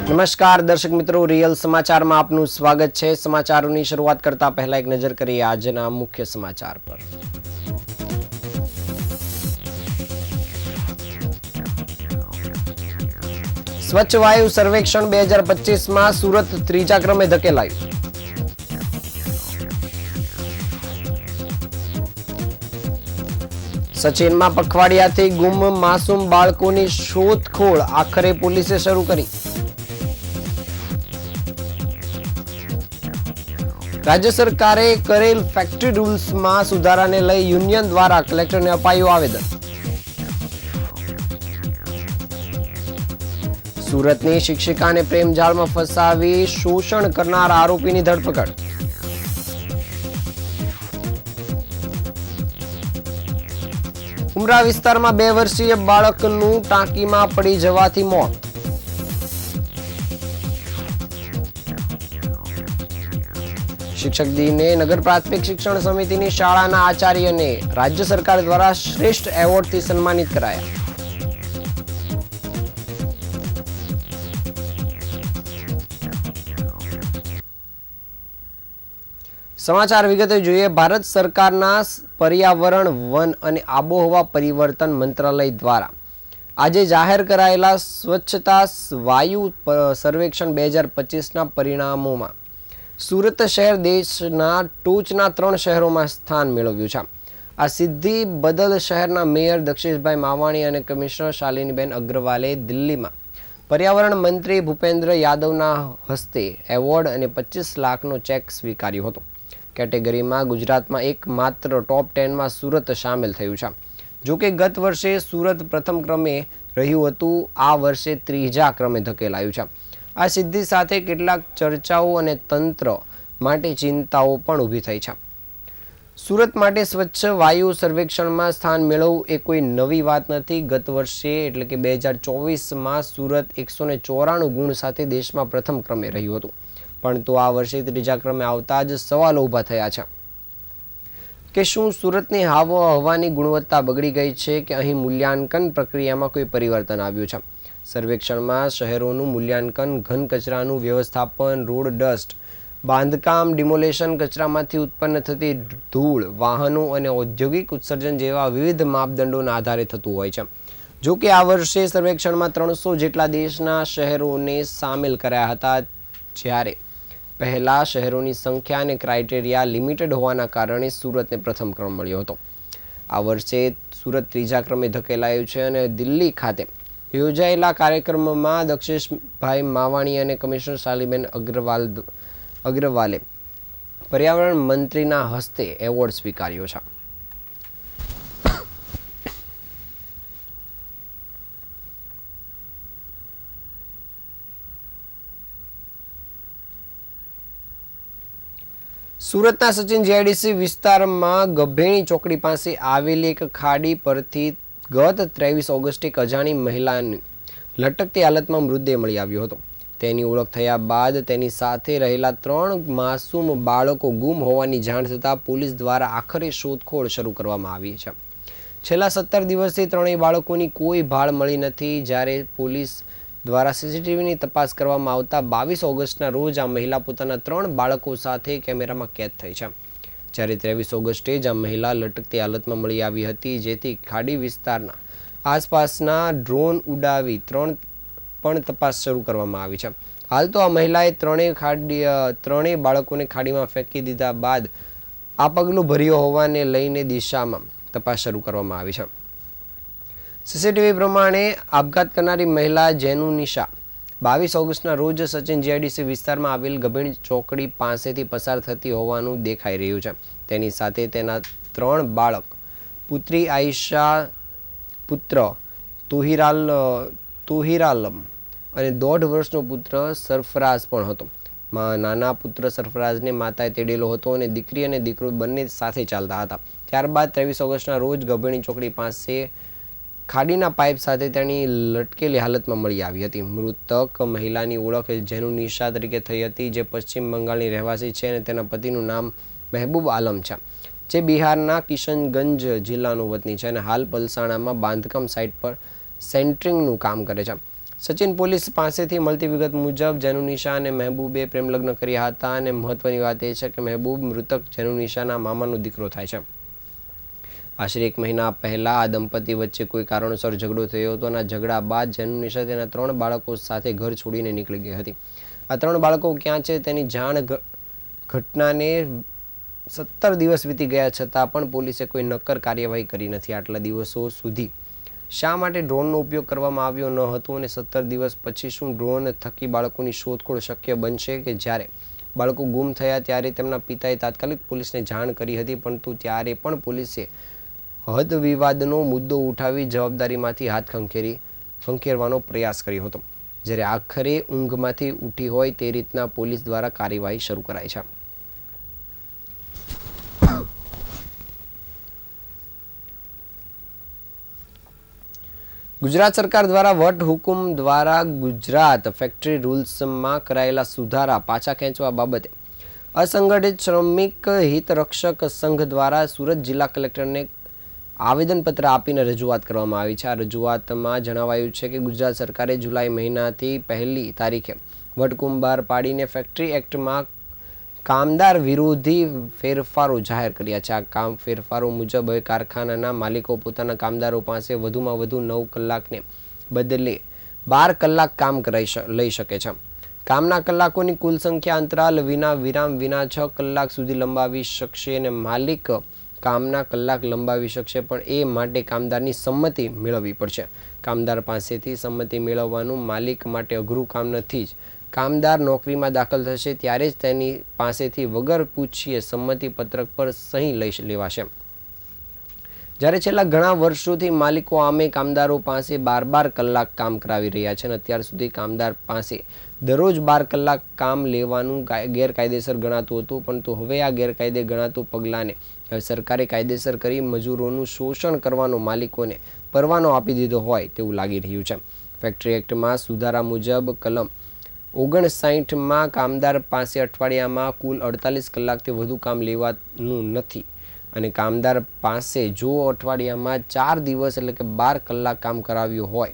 નમસ્કાર દર્શક મિત્રો, રિયલ સમાચારમાં આપનું સ્વાગત છે। સમાચારોની શરૂઆત કરતા પહેલા એક નજર કરીએ આજના મુખ્ય સમાચાર પર। સ્વચ્છ વાયુ સર્વેક્ષણ 2025માં સુરત ત્રીજા ક્રમે ધકેલાયું। સચિનમાં પખવાડિયાથી ગુમ માસૂમ બાળકોની શોધખોળ આખરે પોલીસે શરૂ કરી। રાજ્ય સરકારે કરેલ ફેક્ટરી રૂલ્સમાં સુધારાને લઈ યુનિયન દ્વારા કલેક્ટરને અપાયું આવેદન। સુરતની શિક્ષિકાને પ્રેમજાળમાં ફસાવી શોષણ કરનાર આરોપીની ધરપકડ। ઉમરા વિસ્તારમાં 2 વર્ષીય બાળકનું ટાંકીમાં પડી જવાથી મોત। શિક્ષક દિને નગર પ્રાથમિક શિક્ષણ સમિતિની શાળાના આચાર્યને રાજ્ય સરકાર દ્વારા શ્રેષ્ઠ એવોર્ડથી સન્માનિત કરાયા। સમાચાર વિગતે જોઈએ। ભારત સરકારના પર્યાવરણ, વન અને આબોહવા પરિવર્તન મંત્રાલય દ્વારા આજે જાહેર કરાયેલા સ્વચ્છતા વાયુ સર્વેક્ષણ 2025ના પરિણામોમાં સુરત શહેર દેશના ટોચના 3 શહેરોમાં સ્થાન મેળવ્યું છે। આ સિદ્ધિ બદલ શહેરના મેયર દક્ષેશભાઈ માવાણી અને કમિશનર શાલિનીબેન અગ્રવાલે દિલ્હીમાં પર્યાવરણ મંત્રી ભૂપેન્દ્ર યાદવના હસ્તે એવોર્ડ અને 25 લાખનો ચેક સ્વીકાર્યો હતો। કેટેગરીમાં ગુજરાતમાં એકમાત્ર ટોપ 10માં સુરત સામેલ થયું છે। જો કે ગત વર્ષે સુરત પ્રથમ ક્રમે રહ્યું હતું, આ વર્ષે ત્રીજા ક્રમે ધકેલાયું છે। આ સિદ્ધિ સાથે કેટલાક ચર્ચાઓ અને તંત્ર માટે ચિંતાઓ પણ ઊભી થઈ છે। સુરત માટે સ્વચ્છ વાયુ સર્વેક્ષણમાં સ્થાન મેળવવું એ કોઈ નવી વાત નથી। ગત વર્ષે એટલે કે 2024માં સુરત 194 ગુણ સાથે દેશમાં પ્રથમ ક્રમે રહ્યું હતું, પરંતુ આ વર્ષે ત્રીજા ક્રમે આવતા જ સવાલો ઊભા થયા છે કે શું સુરતની હવાની ગુણવત્તા બગડી ગઈ છે કે અહીં મૂલ્યાંકન પ્રક્રિયામાં કોઈ પરિવર્તન આવ્યું છે। સર્વેક્ષણમાં શહેરોનું મૂલ્યાંકન, ઘન કચરાનું વ્યવસ્થાપન, રોડ ડસ્ટ, બાંધકામ, ડિમોલેશન, કચરામાંથી ઉત્પન્ન થતી ધૂળ, વાહનો અને ઔદ્યોગિક ઉત્સર્જન જેવા વિવિધ માપદંડોના આધારે થતું હોય છે। જો કે આ વર્ષે સર્વેક્ષણમાં 300 જેટલા દેશના શહેરોને સામેલ કર્યા હતા, જ્યારે પહેલા શહેરોની સંખ્યા અને ક્રાઇટેરિયા લિમિટેડ હોવાના કારણે સુરતને પ્રથમ ક્રમ મળ્યો હતો। આ વર્ષે સુરત ત્રીજા ક્રમે ધકેલાયું છે અને દિલ્હી ખાતે યોજાયેલા કાર્યક્રમમાં દક્ષેશભાઈ માવાણી અને કમિશનર શાલિનીબેન અગ્રવાલે પર્યાવરણ મંત્રીના હસ્તે એવોર્ડ સ્વીકાર્યો છે। સુરતના સચિન જીઆઈડીસી વિસ્તારમાં ગભેણી ચોકડી પાસે આવેલી એક ખાડી પરથી ગત 23 ઓગસ્ટે એક અજાણી મહિલાની લટકતી હાલતમાં મૃતદેહ મળી આવ્યો હતો। તેની ઓળખ થયા બાદ તેની સાથે રહેલા 3 માસૂમ બાળકો ગુમ હોવાની જાણ થતાં પોલીસ દ્વારા આખરે શોધખોળ શરૂ કરવામાં આવી છે। છેલ્લા 17 દિવસથી 3 બાળકોની કોઈ ભાળ મળી નથી, જ્યારે પોલીસ દ્વારા સીસીટીવીની તપાસ કરવામાં આવતા 22 ઓગસ્ટના રોજ આ મહિલા પોતાના 3 બાળકો સાથે કેમેરામાં કેદ થઈ છે, જ્યારે 23 ઓગસ્ટે જ આ મહિલા લટકતી હાલતમાં મળી આવી હતી, જેથી ખાડી વિસ્તારના આસપાસના ડ્રોન ઉડાવી પણ તપાસ શરૂ કરવામાં આવી છે। હાલ તો આ મહિલાએ ત્રણેય બાળકોને ખાડીમાં ફેંકી દીધા બાદ આ પગલું ભર્યો હોવાને લઈને દિશામાં તપાસ શરૂ કરવામાં આવી છે। સીસીટીવી પ્રમાણે આપઘાત કરનારી મહિલા જેનુનિશા 22 ઓગસ્ટના રોજ સચિન જીઆઈડીસી વિસ્તારમાં આવેલ ગભેણી ચોકડી પાસેથી પસાર થતી હોવાનું દેખાઈ રહ્યું છે। તેની સાથે તેના 3 બાળક, પુત્રી આયશા, પુત્ર તોહિરાલમ અને 1.5 વર્ષનો પુત્ર સરફરાઝ પણ હતો। નાના પુત્ર સરફરાઝને માતાએ તેડેલો હતો અને દીકરી અને દીકરો બંને સાથે ચાલતા હતા। ત્યારબાદ 23 ઓગસ્ટના રોજ ગભેણી ચોકડી પાસે ખાડીના પાઇપ સાથે તેની લટકેલી હાલતમાં મળી આવી હતી। મૃતક મહિલાની ઓળખ જેનુનિશા તરીકે થઈ હતી, જે પશ્ચિમ બંગાળની રહેવાસી છે અને તેના પતિનું નામ મહેબૂબ આલમ છે, જે બિહારના કિશનગંજ જિલ્લાનો વતની છે અને હાલ પલસાણામાં બાંધકામ સાઇટ પર સેન્ટરિંગનું કામ કરે છે। સચિન પોલીસ પાસેથી મળતી વિગત મુજબ જેનુનિશા અને મહેબૂબે પ્રેમલગ્ન કર્યા હતા અને મહત્વની વાત એ છે કે મહેબૂબ મૃતક જેનુનિશાના મામાનો દીકરો થાય છે. આશરે 1 મહિના પહેલા આ દંપતી વચ્ચે કોઈ કારણોસર ઝઘડો થયો હતો અને ઝઘડા બાદ જેનુનિશા તેના 3 બાળકો સાથે ઘર છોડીને નીકળી ગઈ હતી. આ 3 બાળકો ક્યાં છે તેની જાણ ઘટનાને 17 દિવસ વીતી ગયા છતાં પણ પોલીસે કોઈ નક્કર કાર્યવાહી કરી નથી. આટલા દિવસો સુધી શા માટે ડ્રોનનો ઉપયોગ કરવામાં આવ્યો ન હતો અને 17 દિવસ પછી શું ડ્રોન થકી બાળકોની શોધખોળ શક્ય બનશે કે જ્યારે બાળકો ગુમ થયા ત્યારે તેમના પિતાએ તાત્કાલિક પોલીસને જાણ કરી હતી, પરંતુ ત્યારે પણ પોલીસે હદ વિવાદનો મુદ્દો ઉઠાવી જવાબદારીમાંથી હાથ ખંખેરવાનો પ્રયાસ કર્યો હતો, જ્યારે આખરે ઊંઘમાંથી ઉઠી હોય તે રીતના પોલીસ દ્વારા કાર્યવાહી શરૂ કરાઈ છે. ગુજરાત સરકાર દ્વારા વટ હુકુમ દ્વારા ગુજરાત ફેક્ટરી રૂલ્સમાં કરાયેલા સુધારા પાછા ખેંચવા બાબતે અસંગઠિત શ્રમિક હિતરક્ષક સંઘ દ્વારા સુરત જિલ્લા કલેક્ટરને આવેદનપત્ર આપીને રજૂઆત કરવામાં આવી છે. આ રજૂઆતમાં જણાવાયું છે કે ગુજરાત સરકારે જુલાઈ મહિનાથી 1લી તારીખે વટહુકમ બહાર પાડીને ફેક્ટરી એક્ટમાં કામદાર વિરોધી ફેરફારો જાહેર કર્યા છે. આ ફેરફારો મુજબ હવે કારખાનાના માલિકો પોતાના કામદારો પાસે વધુમાં વધુ 9 કલાકને બદલે 12 કલાક કામ લઈ શકે છે. કામના કલાકોની કુલ સંખ્યા અંતરાલ વિના વિરામ વિના 6 કલાક સુધી લંબાવી શકશે અને માલિક કામના કલાક લંબાવી શકશે, પણ એ માટે કામદારની સંમતિ મેળવવી પડશે. કામદાર પાસેથી સંમતિ મેળવવાનું માલિક માટે અઘરું કામ નથી જ. કામદાર નોકરીમાં દાખલ થશે ત્યારે જ તેની પાસેથી વગર પૂછીએ સંમતિ પત્રક પર સહી લઈ લેવાશે. જ્યારે છેલ્લા ઘણા વર્ષોથી માલિકો આમે કામદારો પાસે 12 કલાક કામ કરાવી રહ્યા છે અને અત્યાર સુધી કામદાર પાસે દરરોજ 12 કલાક કામ લેવાનું ગેરકાયદેસર ગણાતું હતું, પરંતુ હવે આ ગેરકાયદે ગણાતું પગલાંને હવે સરકારે કાયદેસર કરી મજૂરોનું શોષણ કરવાનો માલિકોને પરવાનો આપી દીધો હોય તેવું લાગી રહ્યું છે. ફેક્ટરી એક્ટમાં સુધારા મુજબ કલમ 59માં કામદાર પાસે અઠવાડિયામાં કુલ 48 કલાકથી વધુ કામ લેવાનું નથી અને કામદાર પાસે જો અઠવાડિયામાં 4 દિવસ એટલે કે 12 કલાક કામ કરાવ્યું હોય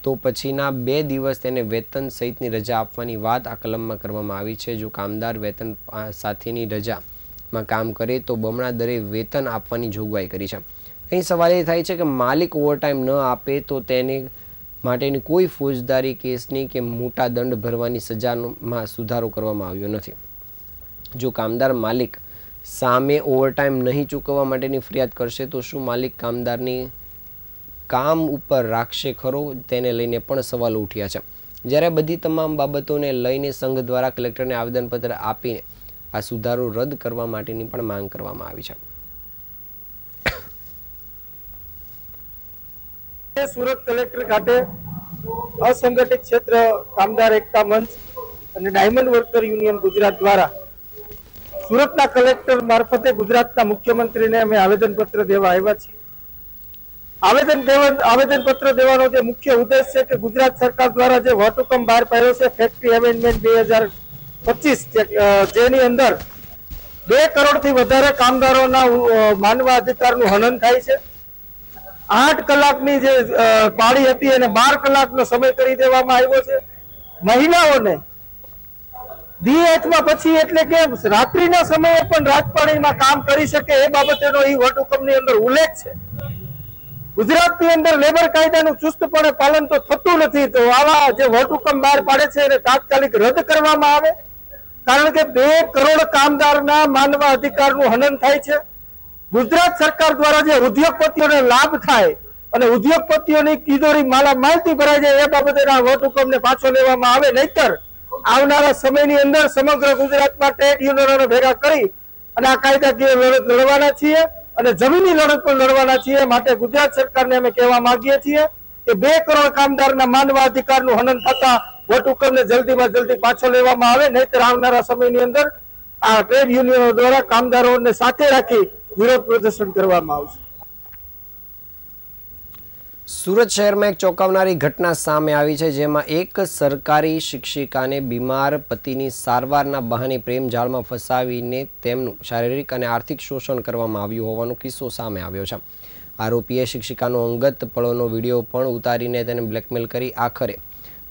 તો પછીના 2 દિવસ તેને વેતન સહિતની રજા આપવાની વાત આ કલમમાં કરવામાં આવી છે. જો કામદાર વેતન સાથેની રજામાં કામ કરે તો બમણા દરે વેતન આપવાની જોગવાઈ કરી છે. અહીં સવાલ એ થાય છે કે માલિક ઓવરટાઈમ ન આપે તો તેને માટેની કોઈ ફોજદારી કેસની કે મોટા દંડ ભરવાની સજામાં સુધારો કરવામાં આવ્યો નથી. જો કામદાર માલિક સામે ઓવરટાઈમ નહીં ચૂકવવા માટેની ફરિયાદ કરશે તો શું માલિક કામદારની કામ ઉપર રાખશે ખરો, તેને લઈને પણ સવાલો ઉઠ્યા છે. જ્યારે બધી તમામ બાબતોને લઈને સંઘ દ્વારા કલેક્ટરને આવેદનપત્ર આપીને આ સુધારો રદ કરવા માટેની પણ માંગ કરવામાં આવી છે. સુરત કલેક્ટર ખાતે અસંગઠિત ક્ષેત્ર કામદાર એકતા મંચ અને ડાયમંડ વર્કર યુનિયન ગુજરાત દ્વારા સુરતના કલેક્ટર મારફતે ગુજરાતના મુખ્યમંત્રીને અમે આવેદનપત્ર દેવા આવ્યા છીએ. આવેદનપત્ર દેવાનો જે મુખ્ય ઉદ્દેશ છે કે ગુજરાત સરકાર દ્વારા જે વટહુકમ બહાર પાડ્યો છે ફેક્ટરી એમેન્ડમેન્ટ 2025 જેની અંદર 2 કરોડથી વધારે કામદારોના માનવ અધિકારનું હનન થાય છે. 8 કલાકની જે પાળી હતી એને 12 કલાકનો સમય કરી દેવામાં આવ્યો છે. મહિલાઓને DHમાં પછી એટલે કે રાત્રિના સમયે પણ રાજપાણીમાં કામ કરી શકે એ બાબતેનો એ વટહુકમની અંદર ઉલ્લેખ છે. ગુજરાતની અંદર લેબર કાયદાનું ચુસ્તપણે પાલન તો થતું નથી, તો આવા જે વટહુકમ બહાર પાડે છે એને તાત્કાલિક રદ કરવામાં આવે, કારણ કે 2 કરોડ કામદારના માનવ અધિકારનું હનન થાય છે. ગુજરાત સરકાર દ્વારા જે ઉદ્યોગપતિઓને લાભ થાય અને ઉદ્યોગપતિઓની તિજોરી માલથી ભરાઈ જાય એ બાબતેના વટહુકમને પાછો લેવામાં આવે, નહીતર આવનારા સમયની અંદર સમગ્ર ગુજરાતમાં ટ્રેડ યુનિયનોને ભેગા કરી અને આ કાયદાકીય લડત લડવાના છીએ અને જમીની લડત પણ લડવાના છીએ. માટે ગુજરાત સરકારને અમે કહેવા માંગીએ છીએ કે 2 કરોડ કામદારના માનવ અધિકારનું હનન થતા વટહુકમને જલ્દીમાં જલ્દી પાછો લેવામાં આવે, નહીતર આવનારા સમયની અંદર આ ટ્રેડ યુનિયનો દ્વારા કામદારોને સાથે રાખી વિરોધ પ્રદર્શન કરવામાં આવશે. સુરત શહેરમાં એક ચોંકાવનારી ઘટના સામે આવી છે, જેમાં એક સરકારી શિક્ષિકાને બીમાર પતિની સારવારના બહાને પ્રેમ જાળમાં ફસાવીને તેમનું શારીરિક અને આર્થિક શોષણ કરવામાં આવ્યું હોવાનો કિસ્સો સામે આવ્યો છે. આરોપીએ શિક્ષિકાનો અંગત પળોનો વિડીયો પણ ઉતારીને તેને બ્લેકમેલ કરી આખરે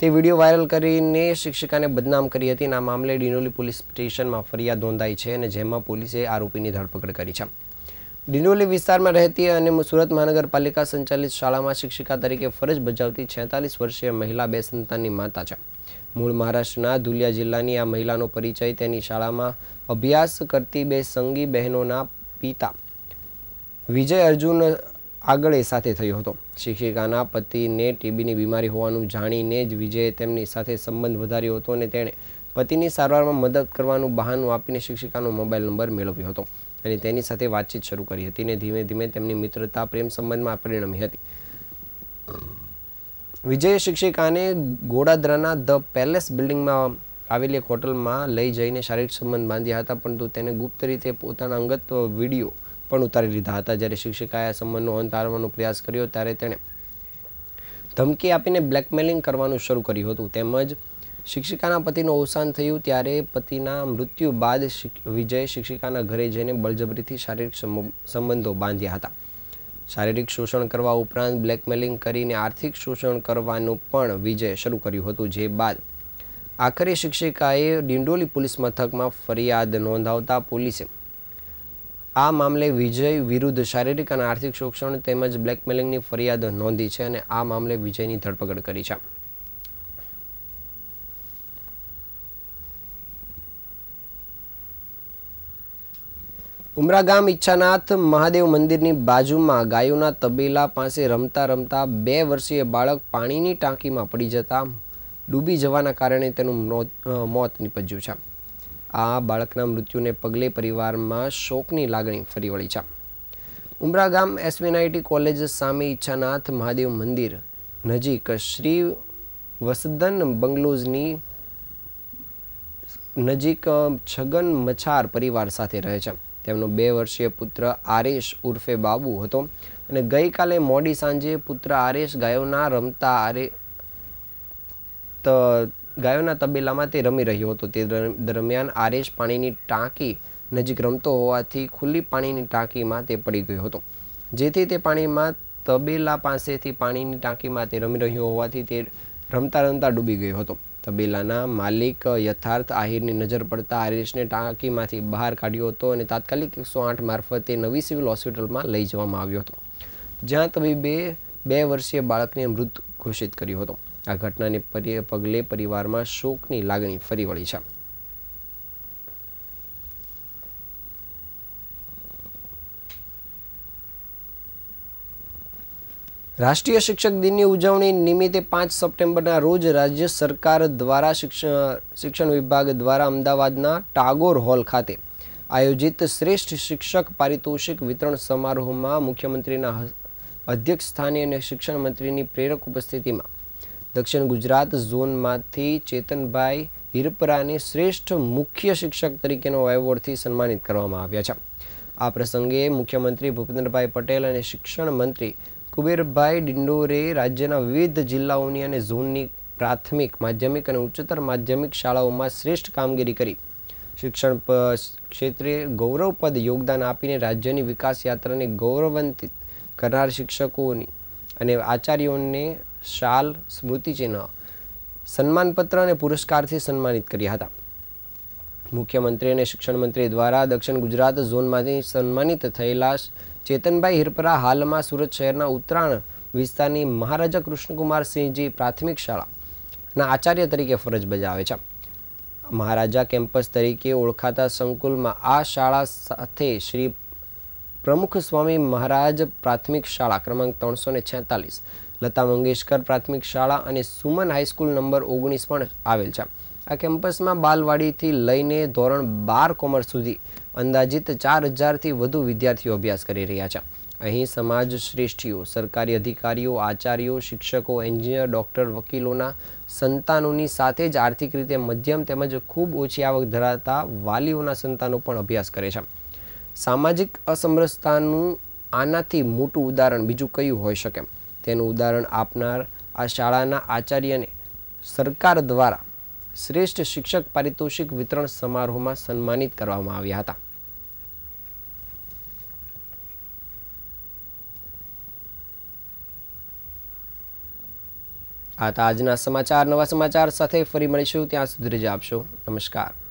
તે વિડીયો વાયરલ કરીને શિક્ષિકાને બદનામ કરી હતી અને આ મામલે ડિંડોલી પોલીસ સ્ટેશનમાં ફરિયાદ નોંધાઈ છે અને જેમાં પોલીસે આરોપીની ધરપકડ કરી છે. ડિંડોલી વિસ્તારમાં રહેતી અને સુરત મહાનગરપાલિકા સંચાલિત શાળામાં શિક્ષિકા તરીકે ફરજ બજાવતી 46 વર્ષીય મહિલા 2 સંતાનની માતા છે. મૂળ મહારાષ્ટ્રના ધુલિયા જિલ્લાની આ મહિલાનો પરિચય તેની શાળામાં અભ્યાસ કરતી 2 સંગી બહેનોના પિતા વિજય અર્જુન આગળે સાથે થયો હતો. શિક્ષિકાના પતિને ટીબીની બીમારી હોવાનું જાણીને જ વિજયે તેમની સાથે સંબંધ વધાર્યો હતો અને તેણે પતિની સારવારમાં મદદ કરવાનું બહાનું આપીને શિક્ષિકાનો મોબાઈલ નંબર મેળવ્યો હતો અને તેની સાથે વાતચીત શરૂ કરી હતી અને ધીમે ધીમે તેમની મિત્રતા પ્રેમ સંબંધમાં પરિણમી હતી. વિજયે શિક્ષિકાને ગોડાદરાના ધ પેલેસ બિલ્ડિંગમાં આવેલી એક હોટલમાં લઈ જઈને શારીરિક સંબંધ બાંધ્યા હતા, પરંતુ તેને ગુપ્ત રીતે પોતાના અંગત વિડીયો પણ ઉતારી લીધા હતા. જ્યારે શિક્ષિકાએ આ સંબંધનો અંત આવવાનો પ્રયાસ કર્યો ત્યારે તેણે ધમકી આપીને બ્લેકમેલિંગ કરવાનું શરૂ કર્યું હતું. તેમજ શિક્ષિકાના પતિનું અવસાન થયું ત્યારે પતિના મૃત્યુ બાદ વિજયે શિક્ષિકાના ઘરે જઈને બળજબરીથી શારીરિક સંબંધો બાંધ્યા હતા. શારીરિક શોષણ કરવા ઉપરાંત બ્લેકમેલિંગ કરીને આર્થિક શોષણ કરવાનું પણ વિજયે શરૂ કર્યું હતું. જે બાદ આખરે શિક્ષિકાએ ડિંડોલી પોલીસ મથકમાં ફરિયાદ નોંધાવતા પોલીસે આ મામલે વિજય વિરુદ્ધ શારીરિક અને આર્થિક શોષણ તેમજ બ્લેકમેલિંગની ફરિયાદ નોંધી છે અને આ મામલે વિજયની ધરપકડ કરી છે. ઉમરા ગામ ઈચ્છાનાથ મહાદેવ મંદિરની બાજુમાં ગાયોના તબેલા પાસે રમતા 2 વર્ષીય બાળક પાણીની ટાંકીમાં પડી જતા ડૂબી જવાના કારણે તેનું મોત નીપજ્યું છે. આ બાળકના મૃત્યુને પગલે પરિવારમાં શોકની લાગણી ફરી વળી છે. ઉમરા ગામ એસવીએનઆઈટી કોલેજ સામે ઈચ્છાનાથ મહાદેવ મંદિર નજીક શ્રી વસદન બંગલોઝની નજીક છગન મછાર પરિવાર સાથે રહે છે. તેમનો 2 વર્ષીય પુત્ર આરેશ ઉર્ફે બાબુ હતો અને ગઈકાલે મોડી સાંજે પુત્ર આરેશ ગાયોના તબેલામાં તે રમી રહ્યો હતો. તે દરમિયાન આરેશ પાણીની ટાંકી નજીક રમતો હોવાથી ખુલ્લી પાણીની ટાંકીમાં તે પડી ગયો હતો, જેથી તે પાણીમાં તબેલા પાસેથી પાણીની ટાંકીમાં તે રમી રહ્યો હોવાથી તે રમતા ડૂબી ગયો હતો. તબેલાના માલિક યથાર્થ આહિરની નજર પડતા આરેશને ટાંકીમાંથી બહાર કાઢ્યો હતો અને તાત્કાલિક 108 મારફતે નવી સિવિલ હોસ્પિટલમાં લઈ જવામાં આવ્યો હતો, જ્યાં તબીબે 2 વર્ષીય બાળકને મૃત ઘોષિત કર્યો હતો. આ ઘટનાને પગલે પરિવારમાં શોકની લાગણી ફરી વળી છે. રાષ્ટ્રીય શિક્ષક દિનની ઉજવણી નિમિત્તે 5 સપ્ટેમ્બરના રોજ રાજ્ય સરકાર દ્વારા શિક્ષણ વિભાગ દ્વારા અમદાવાદના ટાગોર હોલ ખાતે આયોજિત શ્રેષ્ઠ શિક્ષક પારિતોષિક વિતરણ સમારોહમાં મુખ્યમંત્રીના અધ્યક્ષ સ્થાને અને શિક્ષણ મંત્રીની પ્રેરક ઉપસ્થિતિમાં દક્ષિણ ગુજરાત ઝોનમાંથી ચેતનભાઈ હિરપરાને શ્રેષ્ઠ મુખ્ય શિક્ષક તરીકેનો એવોર્ડથી સન્માનિત કરવામાં આવ્યા છે. આ પ્રસંગે મુખ્યમંત્રી ભૂપેન્દ્રભાઈ પટેલ અને શિક્ષણ મંત્રી કુબેરભાઈ ડિંડોરે રાજ્યના વિવિધ જિલ્લાઓની અને ઝોનની પ્રાથમિક, માધ્યમિક અને ઉચ્ચતર માધ્યમિક શાળાઓમાં શ્રેષ્ઠ કામગીરી કરી શિક્ષણ ક્ષેત્રે ગૌરવપદ યોગદાન આપીને રાજ્યની વિકાસ યાત્રાને ગૌરવાન્વિત કરનાર શિક્ષકોની અને આચાર્યોને શાલ, સ્મૃતિચિહ્ન, સન્માનપત્ર અને પુરસ્કારથી સન્માનિત કર્યા હતા. મુખ્યમંત્રી અને શિક્ષણ મંત્રી દ્વારા દક્ષિણ ગુજરાત ઝોનમાંથી સન્માનિત થયેલા ચેતનભાઈ હિરપરા હાલમાં સુરત શહેરના ઉત્તરાણ વિસ્તારની મહારાજા કૃષ્ણકુમારસિંહજી પ્રાથમિક શાળાના આચાર્ય તરીકે ફરજ બજાવે છે. મહારાજા કેમ્પસ તરીકે ઓળખાતા સંકુલમાં આ શાળા સાથે શ્રી પ્રમુખ સ્વામી મહારાજ પ્રાથમિક શાળા ક્રમાંક 346, લતા મંગેશકર પ્રાથમિક શાળા અને સુમન હાઈસ્કૂલ નંબર 19 પણ આવેલ છે. આ કેમ્પસમાં બાલવાડીથી લઈને ધોરણ 12 કોમર્સ સુધી અંદાજિત 4000થી વધુ વિદ્યાર્થીઓ અભ્યાસ કરી રહ્યા છે. અહીં સમાજ શ્રેષ્ઠીઓ, સરકારી અધિકારીઓ, આચાર્યો, શિક્ષકો, એન્જિનિયર, ડૉક્ટર, વકીલોના સંતાનોની સાથે જ આર્થિક રીતે મધ્યમ તેમજ ખૂબ ઓછી આવક ધરાવતા વાલીઓના સંતાનો પણ અભ્યાસ કરે છે. સામાજિક અસમરસતાનું આનાથી મોટું ઉદાહરણ બીજું કયું હોઈ શકે? તેનું ઉદાહરણ આપનાર આ શાળાના આચાર્યને સરકાર દ્વારા શ્રેષ્ઠ શિક્ષક પારિતોષિક વિતરણ સમારોહમાં સન્માનિત કરવામાં આવ્યા હતા. આ હતા આજના સમાચાર. નવા સમાચાર સાથે ફરી મળીશું. ત્યાં સુધી રજા આપશો. નમસ્કાર.